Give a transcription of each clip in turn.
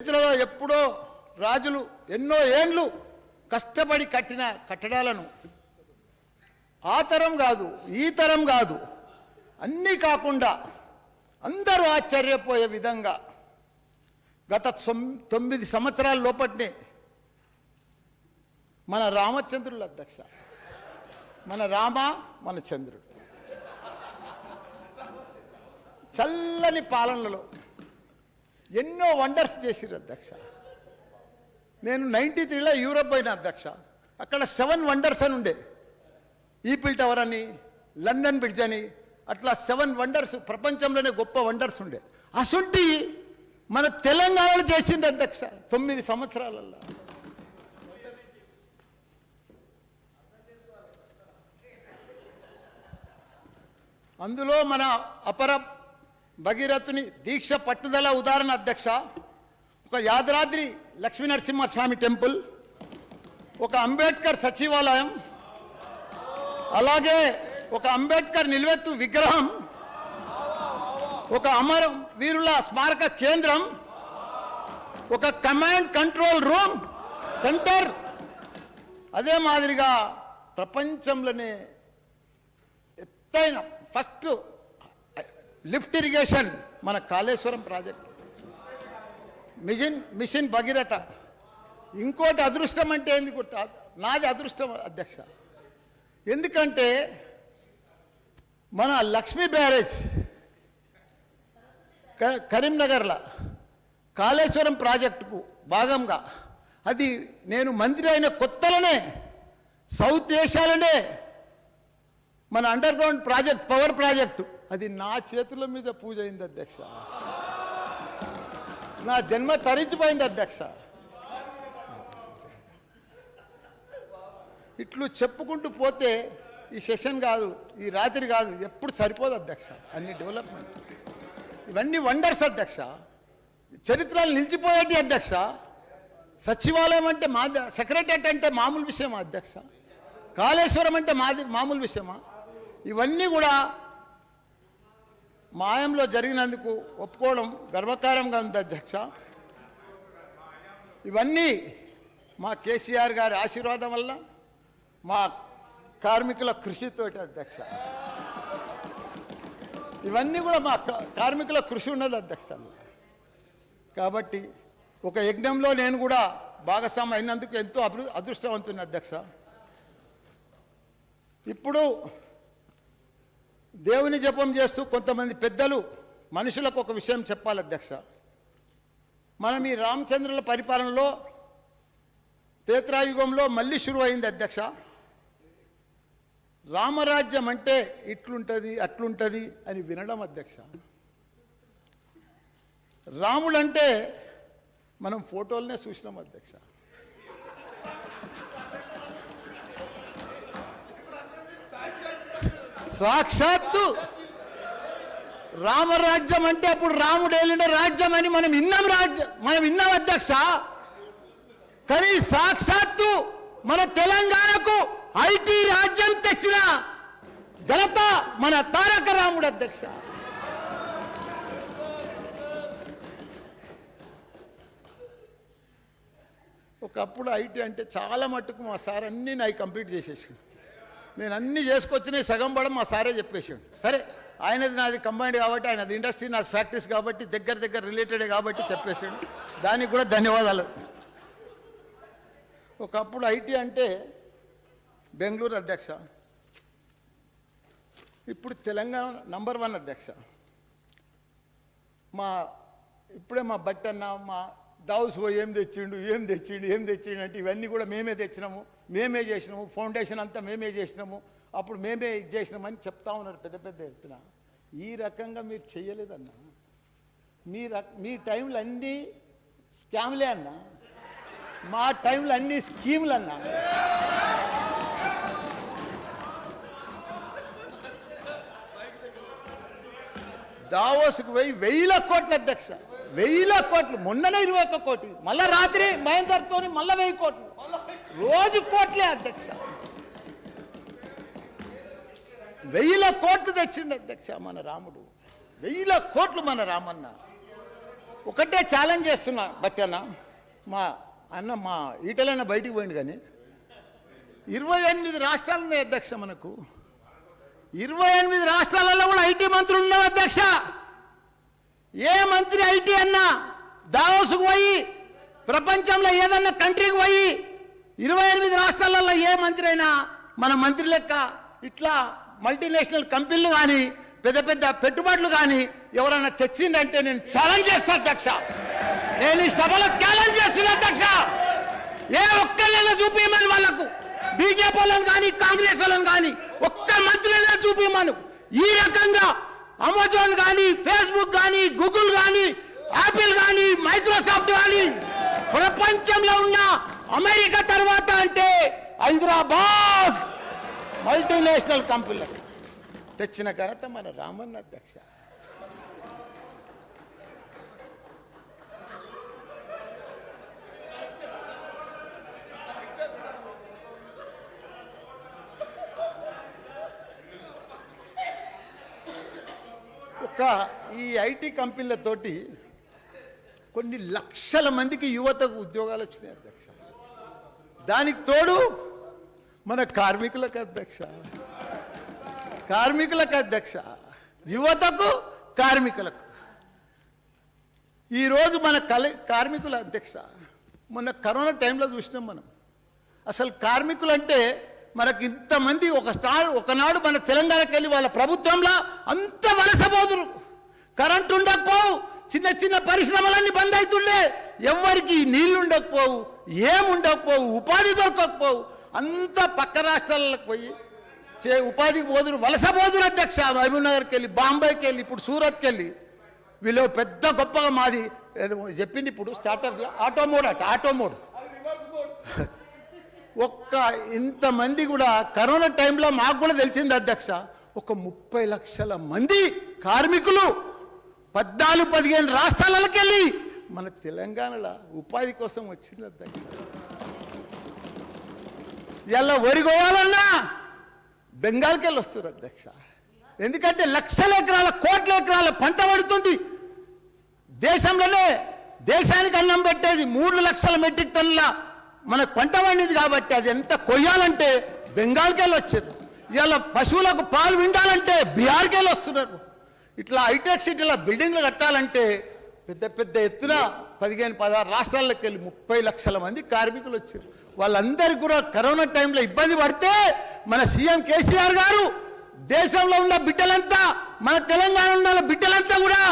చరిత్రలో ఎప్పుడో రాజులు ఎన్నో ఏండ్లు కష్టపడి కట్టిన కట్టడాలను ఆ తరం కాదు ఈ తరం కాదు అన్నీ కాకుండా అందరూ ఆశ్చర్యపోయే విధంగా గత 9 సంవత్సరాల లోపట్నే మన రామచంద్రుల అధ్యక్ష మన రామ మన చంద్రుడు చల్లని పాలనలో ఎన్నో వండర్స్ చేసిరు అధ్యక్ష. నేను 93లో యూరోప్ పోయిన అధ్యక్ష. అక్కడ 7 వండర్స్ అని ఉండే, ఈఫిల్ టవర్ అని, లండన్ బ్రిడ్జ్ అని, అట్లా 7 వండర్స్ ప్రపంచంలోనే గొప్ప వండర్స్ ఉండే. అసుంటి మన తెలంగాణలో చేసింది అధ్యక్ష 9 సంవత్సరాలలో. అందులో మన అపర భగీరథుని దీక్ష పట్టుదల ఉదాహరణ అధ్యక్ష. ఒక యాదాద్రి లక్ష్మీనరసింహస్వామి టెంపుల్, ఒక అంబేద్కర్ సచివాలయం, అలాగే ఒక అంబేద్కర్ నిలువెత్తు విగ్రహం, ఒక అమర వీరుల స్మారక కేంద్రం, ఒక కమాండ్ కంట్రోల్ రూమ్ సెంటర్, అదే మాదిరిగా ప్రపంచంలోనే ఎత్తైన ఫస్ట్ లిఫ్ట్ ఇరిగేషన్ మన కాళేశ్వరం ప్రాజెక్ట్, మిషన్ భగీరథ. ఇంకోటి అదృష్టం అంటే ఏంది గుర్తా, నాది అదృష్టం అధ్యక్ష. ఎందుకంటే మన లక్ష్మీ బ్యారేజ్ కరీంనగర్లో కాళేశ్వరం ప్రాజెక్టుకు భాగంగా, అది నేను మంత్రి అయిన కొత్తలోనే సౌత్ ఏషియాలోనే మన under ground project, power project, అది నా చేతుల మీద పూజ అయింది అధ్యక్ష. నా జన్మ తరించిపోయింది అధ్యక్ష. ఇట్లు చెప్పుకుంటూ పోతే ఈ సెషన్ కాదు, ఈ రాత్రి కాదు, ఎప్పుడు సరిపోదు అధ్యక్ష. అన్ని డెవలప్మెంట్, ఇవన్నీ వండర్స్ అధ్యక్ష. చరిత్రలు నిలిచిపోయేటి అధ్యక్ష. సచివాలయం అంటే సెక్రటరియట్ అంటే మామూలు విషయమా అధ్యక్ష? కాళేశ్వరం అంటే మామూలు విషయమా? ఇవన్నీ కూడా మాయంలో జరిగినందుకు ఒప్పుకోవడం గర్వకారంగా ఉంది అధ్యక్ష. ఇవన్నీ మా కేసీఆర్ గారి ఆశీర్వాదం వల్ల, మా కార్మికుల కృషితోటి అధ్యక్ష. ఇవన్నీ కూడా మా కార్మికుల కృషి ఉన్నది అధ్యక్ష. కాబట్టి ఒక యజ్ఞంలో నేను కూడా భాగస్వామి అయినందుకు ఎంతో అదృష్టవంతుని అధ్యక్ష. ఇప్పుడు దేవుని జపం చేస్తూ కొంతమంది పెద్దలు మనుషులకు ఒక విషయం చెప్పాలి అధ్యక్ష. మనం ఈ రామచంద్రుల పరిపాలనలో త్రేతాయుగంలో మళ్ళీ షురు అయింది అధ్యక్ష. రామరాజ్యం అంటే ఇట్లుంటుంది అట్లుంటుంది అని వినడం అధ్యక్ష. రాముడంటే మనం ఫోటోలనే చూసినాం అధ్యక్ష. సాక్షాత్తు రామరాజ్యం అంటే అప్పుడు రాముడు ఏలిన రాజ్యం అని మనం విన్నాం అధ్యక్ష. కానీ సాక్షాత్తు మన తెలంగాణకు ఐటీ రాజ్యం తెచ్చిన ఘనత మన తారక రాముడు అధ్యక్ష. ఒకప్పుడు ఐటీ అంటే చాలా మట్టుకు మా సార్ అన్నీ నాకు కంప్లీట్ చేసేసి, నేను అన్నీ చేసుకొచ్చినాయి సగం పడం మా సారే చెప్పేసాడు. సరే, ఆయనది నాది కంబైండ్ కాబట్టి, ఆయనది ఇండస్ట్రీ నాది ఫ్యాక్టరీస్ కాబట్టి దగ్గర రిలేటెడ్ కాబట్టి చెప్పేసాడు. దానికి కూడా ధన్యవాదాలు. ఒకప్పుడు ఐటీ అంటే బెంగళూరు అధ్యక్ష, ఇప్పుడు తెలంగాణ నంబర్ 1 అధ్యక్ష. ఇప్పుడే మా బట్టన్న మా దావుస్ ఏం తెచ్చిండు అంటే ఇవన్నీ కూడా మేమే తెచ్చినాము, మేమే చేసినాము, ఫౌండేషన్ అంతా మేమే చేసినాము, అప్పుడు మేమే ఇది చేసినామని చెప్తా ఉన్నారు పెద్ద ఎత్తున. ఈ రకంగా మీరు చేయలేదన్నా. మీ టైంలో అన్నీ స్కామ్లే అన్నా, మా టైంలో అన్నీ స్కీములు అన్నా. దావోస్కు పోయి 1000 కోట్ల అధ్యక్ష, 1000 కోట్లు. మొన్ననే 21 కోట్లు, మళ్ళా రాత్రి మహేందర్తో మళ్ళా 1000 కోట్లు, రోజు కోట్లే అధ్యక్ష. 1000 కోట్లు తెచ్చిండు అధ్యక్ష మన రాముడు, 1000 కోట్లు మన రామన్న. ఒకటే ఛాలెంజ్ చేస్తున్నా బట్టి అన్న, మా ఈటలైనా బయటికి పోయింది కానీ 28 రాష్ట్రాలు ఉన్నాయి అధ్యక్ష. మనకు 28 రాష్ట్రాలలో కూడా ఐటీ మంత్రులు ఉన్నారు అధ్యక్ష. ఏ మంత్రి ఐటీ అన్నా దావోసుకు పోయి, ప్రపంచంలో ఏదన్నా కంట్రీకి పోయి 28 రాష్ట్రాలలో ఏ మంత్రి అయినా మన మంత్రి లెక్క ఇట్లా మల్టీనేషనల్ కంపెనీలు కానీ పెద్ద పెద్ద పెట్టుబడులు కానీ ఎవరైనా తెచ్చిందంటే నేను ఛాలెంజ్ చేస్తాను అధ్యక్ష. నేను ఈ సభలో ఛాలెంజ్ చేస్తున్నా అధ్యక్ష. ఏ ఒక్కళ్ళైనా చూపించమని వాళ్ళకు, బీజేపీ వాళ్ళని కానీ కాంగ్రెస్ వాళ్ళని కానీ ఒక్క మంత్రులైనా చూపించమను. ఈ రకంగా అమెజాన్ కానీ, ఫేస్బుక్ కానీ, గూగుల్ కానీ, యాపిల్ కానీ, మైక్రోసాఫ్ట్ కానీ ప్రపంచంలో ఉన్న అమెరికా తర్వాత అంటే హైదరాబాద్ మల్టీనేషనల్ కంపెనీలకు తెచ్చిన ఘనత మన రామన్న అధ్యక్ష. ఈ ఐటీ కంపెనీలతోటి కొన్ని లక్షల మందికి యువతకు ఉద్యోగాలు వచ్చినాయి అధ్యక్ష. దానికి తోడు మన కార్మికులకు అధ్యక్ష, యువతకు కార్మికులకు. ఈరోజు మన కార్మికుల అధ్యక్ష, మొన్న కరోనా టైంలో చూసినాం మనం. అసలు కార్మికులు అంటే మనకి ఇంతమంది ఒకనాడు మన తెలంగాణకి వెళ్ళి వాళ్ళ ప్రభుత్వంలో అంత వలసపోదురు. కరెంటు ఉండకపోవు, చిన్న చిన్న పరిశ్రమలన్నీ బంద్ అవుతుండే, ఎవరికి నీళ్లు ఉండకపోవు, ఏముండకపోవు, ఉపాధి దొరకకపోవు. అంత పక్క రాష్ట్రాలకు పోయి ఉపాధికి పోదురు, వలసపోదురు అధ్యక్ష. మహబూబ్ నగర్కి వెళ్ళి, బాంబేకి వెళ్ళి, ఇప్పుడు సూరత్కి వెళ్ళి. వీళ్ళు పెద్ద గొప్పగా మాది చెప్పింది ఇప్పుడు స్టార్టప్ ఆటోమోడ్. ఇంతమంది కూడా కరోనా టైంలో మాకు కూడా తెలిసింది అధ్యక్ష. ఒక 30 లక్షల మంది కార్మికులు 14-15 రాష్ట్రాలకు వెళ్ళి మన తెలంగాణలో ఉపాధి కోసం వచ్చింది అధ్యక్ష. ఇలా వరిగోయాలన్నా బెంగాల్కి వెళ్ళి వస్తారు అధ్యక్ష. ఎందుకంటే లక్షల ఎకరాల, కోట్ల ఎకరాల పంట పడుతుంది. దేశంలోనే దేశానికి అన్నం పెట్టేది 3 లక్షల మెట్రిక్ టన్నుల మనకు పంట పండింది కాబట్టి అది ఎంత కొయ్యాలంటే బెంగాల్కి వెళ్ళి వచ్చారు. ఇలా పశువులకు పాలు విండాలంటే బీహార్కి వెళ్ళి వస్తున్నారు. ఇట్లా హైటెక్ సిటీలో బిల్డింగ్లు కట్టాలంటే పెద్ద పెద్ద ఎత్తున 15-16 రాష్ట్రాలకు వెళ్ళి 30 లక్షల మంది కార్మికులు వచ్చారు. వాళ్ళందరికీ కూడా కరోనా టైంలో ఇబ్బంది పడితే మన సీఎం కేసీఆర్ గారు దేశంలో ఉన్న బిడ్డలంతా, మన తెలంగాణ ఉన్న బిడ్డలంతా కూడా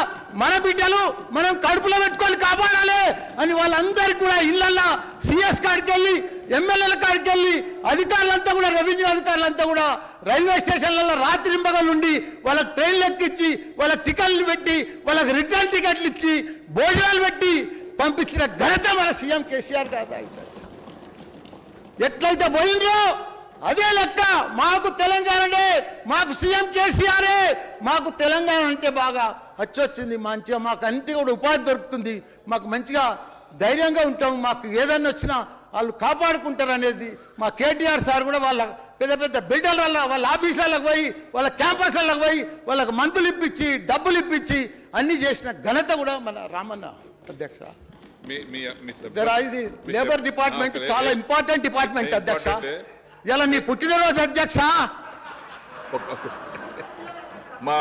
మన బిడ్డలు మనం కడుపులో పెట్టుకొని కాపాడాలి అని వాళ్ళందరికీ కూడా ఇళ్లల్లో సిఎస్ కాడికి వెళ్ళి, ఎమ్మెల్యేల కాడికి వెళ్ళి, అధికారులంతా కూడా, రెవెన్యూ అధికారులంతా కూడా రైల్వే స్టేషన్లలో రాత్రింబగలు ఉండి వాళ్ళకి ట్రైన్లు ఎక్కించి, వాళ్ళకి టికెట్లు పెట్టి, వాళ్ళకి రిటర్న్ టికెట్లు ఇచ్చి, భోజనాలు పెట్టి పంపించిన ఘనత మన సీఎం కేసీఆర్ కాదా? ఎట్లయితే పోయిండ్రో అదే లెక్క మాకు తెలంగాణనే, మాకు సీఎం కేసీఆరే. మాకు తెలంగాణ అంటే బాగా వచ్చింది, మంచిగా మాకు అన్ని కూడా ఉపాధి దొరుకుతుంది, మాకు మంచిగా ధైర్యంగా ఉంటాం, మాకు ఏదన్నా వచ్చినా వాళ్ళు కాపాడుకుంటారు అనేది మా కేటీఆర్ సార్ కూడా వాళ్ళ పెద్ద పెద్ద బిల్డర్ల వాళ్ళ ఆఫీసులకు పోయి, వాళ్ళ క్యాంపస్లకు పోయి, వాళ్ళకి మందులు ఇప్పించి, డబ్బులు ఇప్పించి అన్ని చేసిన ఘనత కూడా మన రామన్న అధ్యక్ష. ఇది లేబర్ డిపార్ట్మెంట్ చాలా ఇంపార్టెంట్ డిపార్ట్మెంట్ అధ్యక్ష. ఇలా నీ పుట్టినరోజు అధ్యక్ష. మా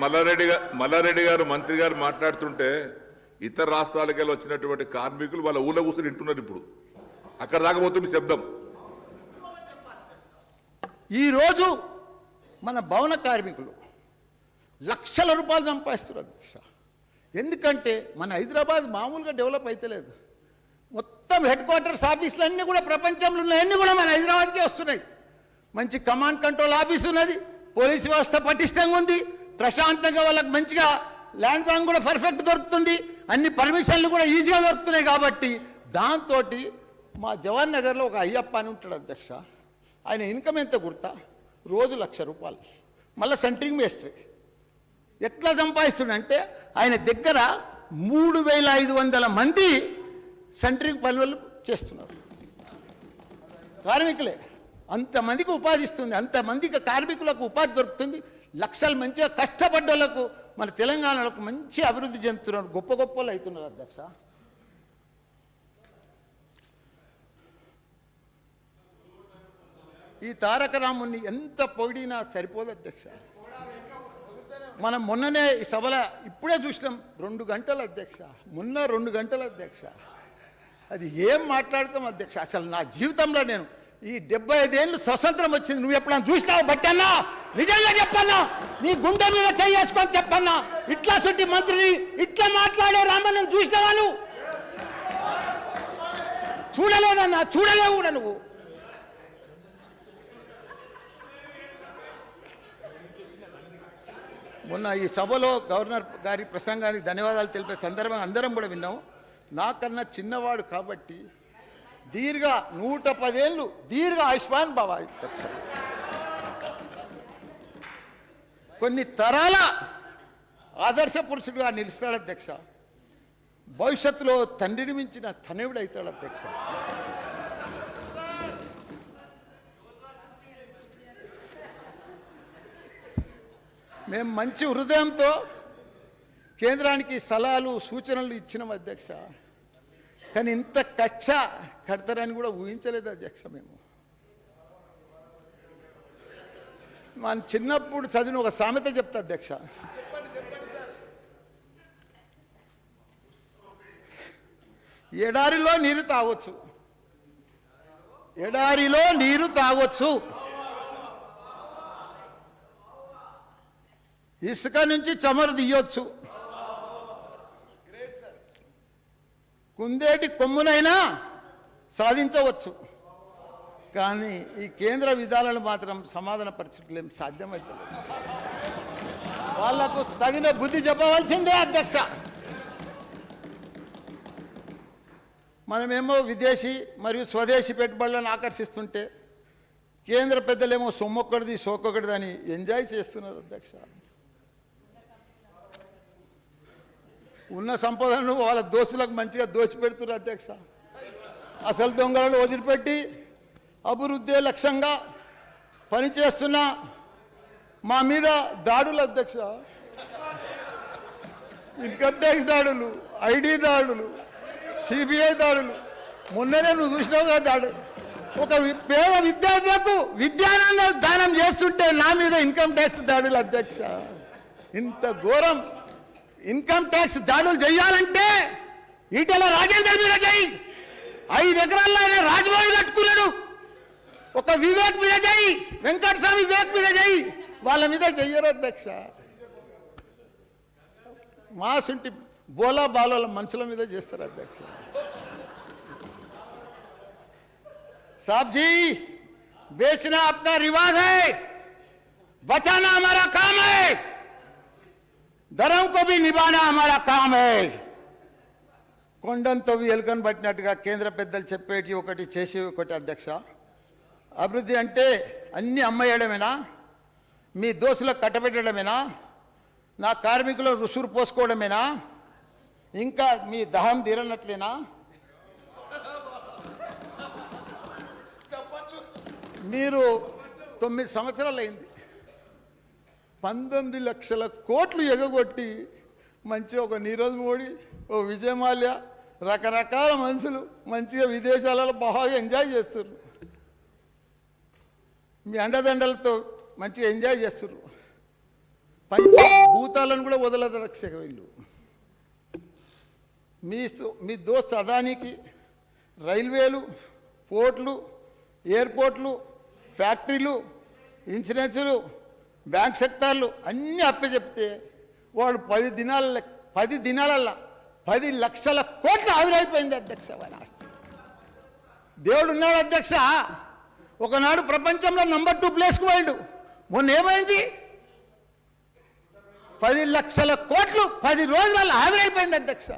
మల్లారెడ్డి గారు మంత్రి గారు మాట్లాడుతుంటే ఇతర రాష్ట్రాలకు వచ్చినటువంటి కార్మికులు వాళ్ళ ఊళ్ళో కూర్చొని వింటున్నారు. ఇప్పుడు అక్కడ రాకపోతుంది శబ్దం. ఈరోజు మన భవన కార్మికులు లక్షల రూపాయలు సంపాదిస్తున్నారు అధ్యక్ష. ఎందుకంటే మన హైదరాబాద్ మామూలుగా డెవలప్ అయితలేదు. మొత్తం హెడ్ క్వార్టర్స్ ఆఫీసులన్నీ కూడా ప్రపంచంలో ఉన్నాయన్నీ కూడా మన హైదరాబాద్కే వస్తున్నాయి. మంచి కమాండ్ కంట్రోల్ ఆఫీస్ ఉన్నది, పోలీసు వ్యవస్థ పటిష్టంగా ఉంది, ప్రశాంతంగా వాళ్ళకి మంచిగా ల్యాండ్ బ్యాంక్ కూడా పర్ఫెక్ట్ దొరుకుతుంది, అన్ని పర్మిషన్లు కూడా ఈజీగా దొరుకుతున్నాయి. కాబట్టి దాంతో మా జవహర్ నగర్లో ఒక అయ్యప్ప అని ఉంటాడు అధ్యక్ష. ఆయన ఇన్కమ్ ఎంత గుర్తా? రోజు 1,00,000 రూపాయలు. మళ్ళీ సెంట్రింగ్ మేస్త్రి. ఎట్లా సంపాదిస్తుండంటే ఆయన దగ్గర 3,500 మంది సెంట్రింగ్ పనులు చేస్తున్నారు, కార్మికులే. అంతమందికి ఉపాధి ఇస్తుంది, అంతమందికి కార్మికులకు ఉపాధి దొరుకుతుంది. లక్షలు మంచిగా కష్టపడ్డోళ్లకు మన తెలంగాణలో మంచి అభివృద్ధి చెందుతున్నారు, గొప్ప గొప్పలు అవుతున్నారు అధ్యక్ష. ఈ తారక రాముని ఎంత పొగిడినా సరిపోదు అధ్యక్ష. మనం మొన్ననే ఈ సభలో ఇప్పుడే చూసినాం 2 గంటలు అధ్యక్ష, మొన్న 2 గంటలు అధ్యక్ష. అది ఏం మాట్లాడుకోం అధ్యక్ష. అసలు నా జీవితంలో నేను ఈ 75 ఏళ్ళు స్వతంత్రం వచ్చింది, నువ్వు ఎప్పుడన్నా చూసినావు బట్టన్నా? నిజంగా చెప్పన్నా, నీ గుండె మీద చేసుకొని చెప్పన్నా, ఇట్లా సుట్టి మంత్రిని ఇట్లా మాట్లాడే రామన్న చూసినావా? నువ్వు చూడలేదన్నా, చూడలేవు కూడా నువ్వు. మొన్న ఈ సభలో గవర్నర్ గారి ప్రసంగానికి ధన్యవాదాలు తెలిపే సందర్భంగా అందరం కూడా విన్నాము. నాకన్నా చిన్నవాడు కాబట్టి 110 ఏళ్ళు దీర్ఘ ఆయుష్మాన్ భవ అధ్యక్ష. కొన్ని తరాల ఆదర్శ పురుషుడుగా నిలుస్తాడు అధ్యక్ష. భవిష్యత్తులో తండ్రిని మించిన తనయుడు అవుతాడు అధ్యక్ష. మేము మంచి హృదయంతో కేంద్రానికి సలహాలు సూచనలు ఇచ్చినాం అధ్యక్ష. కానీ ఇంత కక్ష కడతారని కూడా ఊహించలేదు అధ్యక్ష. మేము మన చిన్నప్పుడు చదివిన ఒక సామెత చెప్తా అధ్యక్ష. ఎడారిలో నీరు తాగొచ్చు, ఎడారిలో నీరు తాగొచ్చు, ఇసుక నుంచి చమరు తీయొచ్చు, కుందేటి కొమ్మునైనా సాధించవచ్చు. కానీ ఈ కేంద్ర విధానాలు మాత్రం సమాధాన పరిస్థితులు ఏం సాధ్యమవుతలేదు. వాళ్లకు తగిన బుద్ధి చెప్పవలసిందే అధ్యక్ష. మనమేమో విదేశీ మరియు స్వదేశీ పెట్టుబడులను ఆకర్షిస్తుంటే కేంద్ర పెద్దలేమో సొమ్మొక్కడిది సోకొకటిది అని ఎంజాయ్ చేస్తున్నారు అధ్యక్ష. ఉన్న సంపదను వాళ్ళ దోస్తులకు మంచిగా దోచిపెడుతున్నారు అధ్యక్ష. అసలు దొంగలను వదిలిపెట్టి అభివృద్ధి లక్ష్యంగా పనిచేస్తున్న మా మీద దాడులు అధ్యక్ష. ఇన్కమ్ ట్యాక్స్ దాడులు, ఐడి దాడులు, సిబిఐ దాడులు. మొన్ననే నువ్వు చూసినావుగా దాడు. ఒక పేద విద్యార్థులకు విద్యానంద దానం చేస్తుంటే నా మీద ఇన్కమ్ ట్యాక్స్ దాడులు అధ్యక్ష. ఇంత ఘోరం ఇన్కమ్ ట్యాక్స్ దాడులు చేయాలంటే ఈటెల రాజేందర్ మీద చేయి. 5 ఎకరాల్లో ఆయన రాజ్భవన్ కట్టుకున్నాడు. ఒక వివేక్ మీద చేయి, వెంకటస్వామి వివేక్ మీద చేయి, వాళ్ళ మీద చెయ్యరు అధ్యక్ష. మాసుంటి బోలా బాలోల మనుషుల మీద చేస్తారు అధ్యక్ష. साहब जी, बेचना अपना रिवाज है, बचाना हमारा काम है, धर्म को भी निभाना हमारा काम है. కొండంతో ఎలుకను పట్టినట్టుగా కేంద్ర పెద్దలు చెప్పేటి ఒకటి చేసి ఒకటి అధ్యక్ష. అభివృద్ధి అంటే అన్ని అమ్మేయడమేనా? మీ దోస్తులకు కట్టబెట్టడమేనా? నా కార్మికులు రుసురు పోసుకోవడమేనా? ఇంకా మీ దహం తీరనట్లేనా? మీరు 9 సంవత్సరాలు అయింది, 19 లక్షల కోట్లు ఎగగొట్టి మంచిగా ఒక నీరజ్ మోడీ, ఓ విజయ్ మాల్యా, రకరకాల మనుషులు మంచిగా విదేశాలలో బాగా ఎంజాయ్ చేస్తున్నారు. మీ అండదండలతో మంచిగా ఎంజాయ్ చేస్తున్నారు. పంచభూతాలను కూడా వదలదు రక్షక వీళ్ళు. మీ దోస్త్ అదానికి రైల్వేలు, పోర్ట్లు, ఎయిర్పోర్ట్లు, ఫ్యాక్టరీలు, ఇన్సూరెన్సులు, బ్యాంక్ సెక్టార్లు అన్నీ అప్పచెప్తే వాడు 10 దినాలల్లో 10 లక్షల కోట్లు ఆవిరైపోయింది అధ్యక్ష. వారి ఆస్తి. దేవుడు ఉన్నాడు అధ్యక్ష. ఒకనాడు ప్రపంచంలో నంబర్ 2 ప్లేస్కు పోయిండు. మొన్న ఏమైంది? 10 లక్షల కోట్లు 10 రోజులలో ఆవిరైపోయింది అధ్యక్ష.